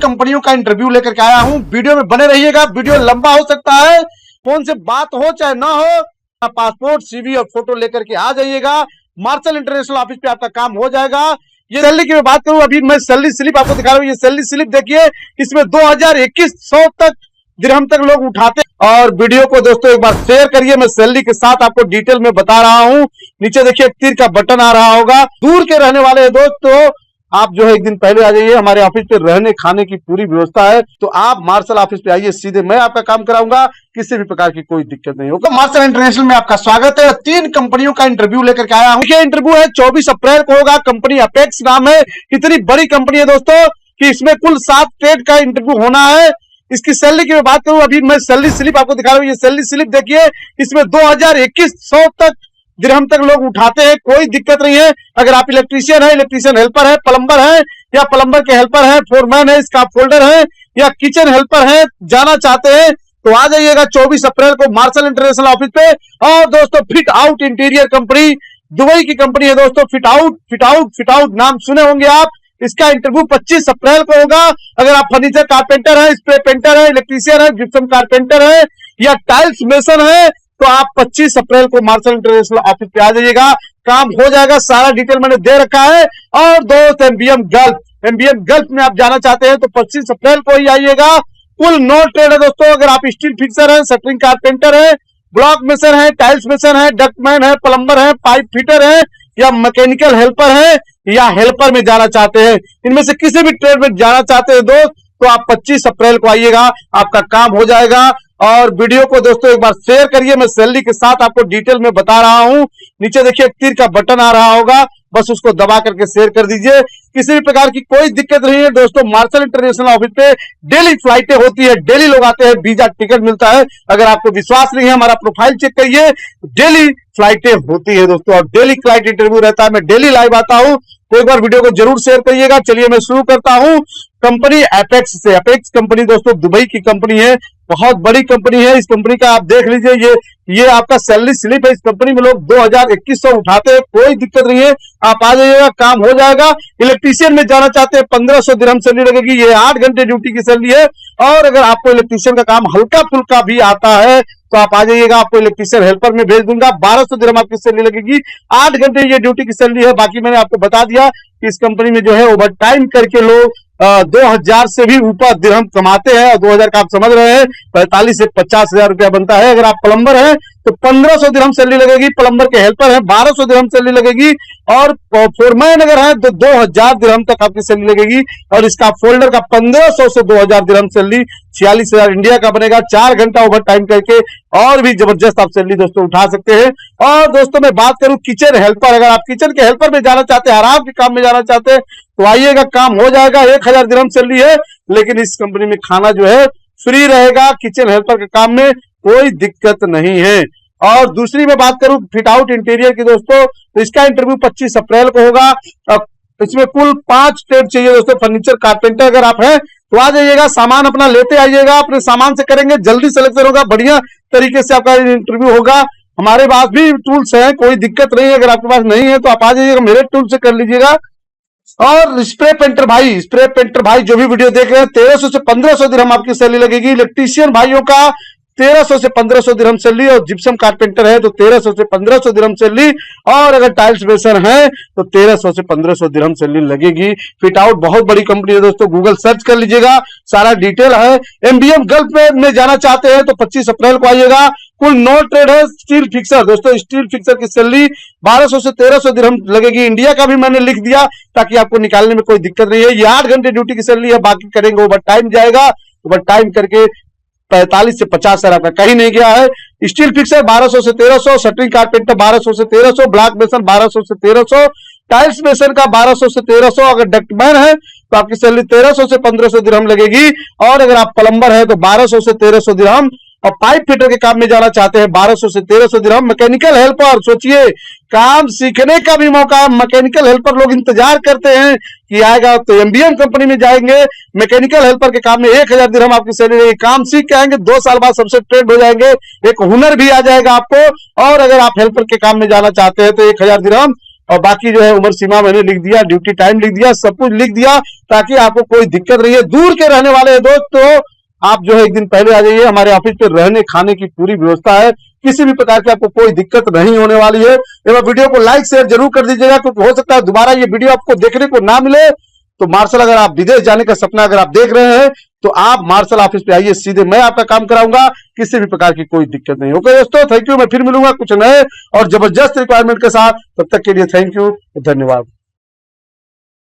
कंपनियों का इंटरव्यू लेकर के आया हूं। वीडियो में बने रहिएगा, वीडियो लंबा हो सकता है, फोन से बात हो चाहे ना हो। पासपोर्ट, सीवी और फोटो लेकर के आ जाइएगा। मार्शल इंटरनेशनल ऑफिस पे आपका काम हो जाएगा। ये सैलरी की मैं बात करूं, अभी मैं सैलरी स्लिप आपको दिखा रहा हूं। ये सैलरी स्लिप देखिए, इसमें 2021 तक दिरहम तक लोग उठाते। और वीडियो को दोस्तों एक बार शेयर करिए। मैं सैलरी के साथ आपको डिटेल में बता रहा हूं। नीचे देखिए एक तीर का बटन आ रहा होगा। दूर के रहने वाले दोस्तों, आप जो है एक दिन पहले आ जाइए। हमारे ऑफिस पे रहने खाने की पूरी व्यवस्था है। तो आप मार्शल ऑफिस पे आइए, सीधे मैं आपका काम कराऊंगा। किसी भी प्रकार की कोई दिक्कत नहीं होगा। मार्शल इंटरनेशनल में आपका स्वागत है। 3 कंपनियों का इंटरव्यू लेकर के आया हूं। ये इंटरव्यू है 24 अप्रैल को होगा। कंपनी अपेक्स नाम है। इतनी बड़ी कंपनी है दोस्तों कि इसमें कुल 7 ट्रेड का इंटरव्यू होना है। इसकी सैलरी की मैं बात करूं, अभी मैं सैलरी स्लिप आपको दिखा रहा हूं। ये सैलरी स्लिप देखिए, इसमें 2021 तक दिरहम तक लोग उठाते हैं। कोई दिक्कत नहीं है। अगर आप इलेक्ट्रीशियन है, इलेक्ट्रीशियन हेल्पर है, प्लम्बर है या प्लम्बर के हेल्पर है, फोरमैन है, स्टाफ फोल्डर है या किचन हेल्पर है, जाना चाहते हैं तो आ जाइएगा 24 अप्रैल को मार्शल इंटरनेशनल ऑफिस पे। और दोस्तों, fit out interior company, Dubai की कंपनी है दोस्तों। फिट आउट नाम सुने होंगे आप। इसका इंटरव्यू 25 अप्रैल को होगा। अगर आप फर्नीचर कारपेंटर है, स्प्रे पेंटर है, इलेक्ट्रीशियन है, जिप्सम कारपेंटर है या टाइल्स मेसन है, तो आप 25 अप्रैल को मार्शल इंटरनेशनल ऑफिस पे आ जाइएगा। काम हो जाएगा। सारा डिटेल मैंने दे रखा है। और दोस्त, एमबीएम गल्फ में आप जाना चाहते हैं तो 25 अप्रैल को ही आइएगा। कुल 9 ट्रेड है दोस्तों। अगर आप स्टील फिक्सर है, शटरिंग कारपेंटर है, ब्लॉक मेसन है, टाइल्स मेसन है, डक्टमैन है, प्लम्बर है, पाइप फिटर है या मैकेनिकल हेल्पर है या हेल्पर में जाना चाहते हैं, इनमें से किसी भी ट्रेड में जाना चाहते हैं दोस्त, तो आप 25 अप्रैल को आइएगा। आपका काम हो जाएगा। और वीडियो को दोस्तों एक बार शेयर करिए। मैं सैलरी के साथ आपको डिटेल में बता रहा हूं। नीचे देखिए एक तीर का बटन आ रहा होगा, बस उसको दबा करके शेयर कर दीजिए। किसी भी प्रकार की कोई दिक्कत नहीं है दोस्तों। मार्शल इंटरनेशनल ऑफिस पे डेली फ्लाइटें होती है, डेली लोग आते हैं, वीजा टिकट मिलता है। अगर आपको विश्वास नहीं है, हमारा प्रोफाइल चेक करिए। डेली फ्लाइटें होती है दोस्तों और डेली क्लाइंट इंटरव्यू रहता है। मैं डेली लाइव आता हूं, तो एक बार वीडियो को जरूर शेयर करिएगा। चलिए मैं शुरू करता हूं कंपनी अपेक्स से। अपेक्स कंपनी दोस्तों दुबई की कंपनी है, बहुत बड़ी कंपनी है। इस कंपनी का आप देख लीजिए, ये आपका सैलरी स्लिप है। इस कंपनी में लोग 2021 उठाते हैं। कोई दिक्कत नहीं है, आप आ जाइएगा, काम हो जाएगा। इलेक्ट्रीशियन में जाना चाहते हैं 1500 दिरहम सैलरी लगेगी। ये 8 घंटे ड्यूटी की सैलरी है। और अगर आपको इलेक्ट्रीशियन का काम हल्का फुल्का भी आता है तो आप आ जाइएगा, आपको इलेक्ट्रीशियन हेल्पर में भेज दूंगा। 1200 दिरहम आपकी सैलरी लगेगी। 8 घंटे ये ड्यूटी की सैलरी है। बाकी मैंने आपको बता दिया कि इस कंपनी में जो है ओवर टाइम करके लोग 2000 से भी ऊपर दिरहम कमाते हैं। और 2000 का आप समझ रहे हैं, 45 से 50 हजार रुपया बनता है। अगर आप प्लम्बर हैं तो 1500 दिरहम सैलरी लगेगी। प्लम्बर के हेल्पर हैं 1200 दिरहम सैलरी लगेगी। और फोरमैन अगर है तो 2000 दिरहम तक आपकी सैलरी लगेगी। और इसका फोल्डर का 1500 से 2000 दिरहम सैलरी, 46,000 इंडिया का बनेगा। 4 घंटा ओवर टाइम करके और भी जबरदस्त आप सैलरी दोस्तों उठा सकते हैं। और दोस्तों मैं बात करूं किचन हेल्पर, अगर आप किचन के हेल्पर में जाना चाहते हैं, आराम के काम में जाना चाहते हैं, तो आइएगा, काम हो जाएगा। 1000 दिरहम सैलरी है, लेकिन इस कंपनी में खाना जो है फ्री रहेगा। किचन हेल्पर के काम में कोई दिक्कत नहीं है। और दूसरी मैं बात करूं फिट आउट इंटीरियर की दोस्तों, तो इसका इंटरव्यू 25 अप्रैल को होगा। इसमें कुल 5 ट्रेड चाहिए दोस्तों। फर्नीचर कारपेंटर अगर आप हैं तो आ जाइएगा, सामान अपना लेते आइएगा। अपने सामान से करेंगे, जल्दी सिलेक्शन होगा, बढ़िया तरीके से आपका इंटरव्यू होगा। हमारे पास भी टूल्स हैं, कोई दिक्कत नहीं है। अगर आपके पास नहीं है तो आप आ जाइएगा, मेरे टूल से कर लीजिएगा। और स्प्रे पेंटर भाई जो भी वीडियो देख रहे हैं, 1300 से 1500 दिरहम आपकी सैलरी लगेगी। इलेक्ट्रीशियन भाइयों का 1300 से 1500 दिरहम सैलरी। और जिप्सम कारपेंटर है तो 1300 से 1500 दिरहम सैलरी। और अगर टाइल्स मेसन है तो 1300 से 1500 दिरहम सैलरी लगेगी। फिट आउट बहुत बड़ी कंपनी है दोस्तों, गूगल सर्च कर लीजिएगा, सारा डिटेल है। एमबीएम गल्फ में जाना चाहते हैं तो 25 अप्रैल को आइएगा। कुल 9 ट्रेड है। स्टील फिक्सर दोस्तों, स्टील फिक्सर की सैलरी 1200 से 1300 दिरहम लगेगी। इंडिया का भी मैंने लिख दिया ताकि आपको निकालने में कोई दिक्कत नहीं है। ये 8 घंटे ड्यूटी की सैलरी है। बाकी करेंगे ओवर टाइम जाएगा, ओवर टाइम करके 45 से 50 हजार आपका कहीं नहीं गया है। स्टील फिक्सर 1200 से 1300, शटरिंग कारपेंटर 1200 से 1300, ब्लॉक मेसन 1200 से 1300, टाइल्स मेसन का 1200 से 1300। अगर डक्टमैन है तो आपकी सैलरी 1300 से 1500 दिरहम लगेगी। और अगर आप प्लम्बर है तो 1200 से 1300 दिरहम। और पाइप फिटर के काम में जाना चाहते हैं 1200 से 1300 दिरहम। मैकेनिकल हेल्पर, सोचिए, काम सीखने का भी मौका। मैकेनिकल हेल्पर लोग इंतजार करते हैं कि आएगा, तो एमबीएम कंपनी में जाएंगे। मैकेनिकल हेल्पर के काम में 1000 दिरहम आपकी सैलरी रहेगी। काम सीख के आएंगे, 2 साल बाद सबसे ट्रेंड हो जाएंगे, एक हुनर भी आ जाएगा आपको। और अगर आप हेल्पर के काम में जाना चाहते हैं तो 1000 दिरहम और बाकी जो है उम्र सीमा मैंने लिख दिया, ड्यूटी टाइम लिख दिया, सब कुछ लिख दिया ताकि आपको कोई दिक्कत नहीं है। दूर के रहने वाले दोस्त तो आप जो है एक दिन पहले आ जाइए, हमारे ऑफिस पे रहने खाने की पूरी व्यवस्था है, किसी भी प्रकार की आपको कोई दिक्कत नहीं होने वाली है। एवं वीडियो को लाइक शेयर जरूर कर दीजिएगा, क्योंकि हो सकता है दोबारा ये वीडियो आपको देखने को ना मिले। तो मार्शल अगर आप विदेश जाने का सपना अगर आप देख रहे हैं तो आप मार्शल ऑफिस पे आइए, सीधे मैं आपका काम कराऊंगा, किसी भी प्रकार की कोई दिक्कत नहीं। ओके दोस्तों, थैंक यू। मैं फिर मिलूंगा कुछ नए और जबरदस्त रिक्वायरमेंट के साथ, तब तक के लिए थैंक यू, धन्यवाद।